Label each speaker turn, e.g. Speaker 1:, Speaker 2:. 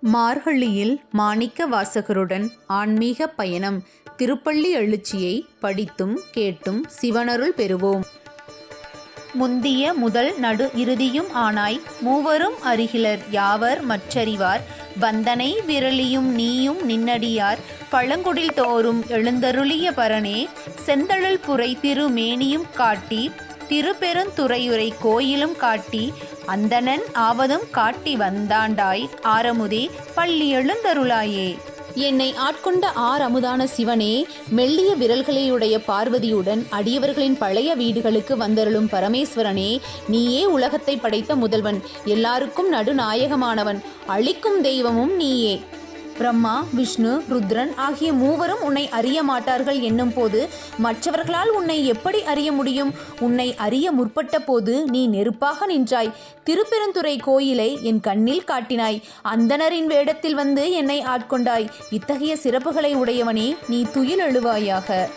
Speaker 1: மார்கழியில் மாணிக்க வாசகருடன் ஆன்மீக பயணம். திருப்பள்ளி எழுச்சியை படித்தும் கேட்டும் சிவனருள் பெறுவோம். முந்திய முதல் நடு இறுதியும் ஆனாய் மூவரும் அருகிலர் யாவர் மற்றறிவார் வந்தனை விரலியும் நீயும் நின்னடியார் பழங்குடில் தோறும் எழுந்தருளிய பரனே செந்தழல் புரை திருமேனியும் காட்டி திருப்பெருந்துறையுரை கோயிலும் காட்டி அந்தணன் ஆவதும் காட்டி வந்தாண்டாய் ஆரமுதே பள்ளி எழுந்தருளாயே. என்னை ஆட்கொண்ட அமுதான சிவனே, மெல்லிய விரல்களையுடைய பார்வதியுடன் அடியவர்களின் பழைய வீடுகளுக்கு வந்தருளும் பரமேஸ்வரனே, நீயே உலகத்தை படைத்த முதல்வன், எல்லாருக்கும் நடுநாயகமானவன், அழிக்கும் தெய்வமும் நீயே. பிரம்மா, விஷ்ணு, ருத்ரன் ஆகிய மூவரும் உன்னை அறிய மாட்டார்கள் என்னும் போது மற்றவர்களால் உன்னை எப்படி அறிய முடியும்? உன்னை அறிய முற்பட்ட போது நீ நெருப்பாக நின்றாய். திருப்பெருந்துறை கோயிலை என் கண்ணில் காட்டினாய். அந்தணரின் வேடத்தில் வந்து என்னை ஆட்கொண்டாய். இத்தகைய சிறப்புகளை உடையவனே, நீ துயில் எழுவாயாக.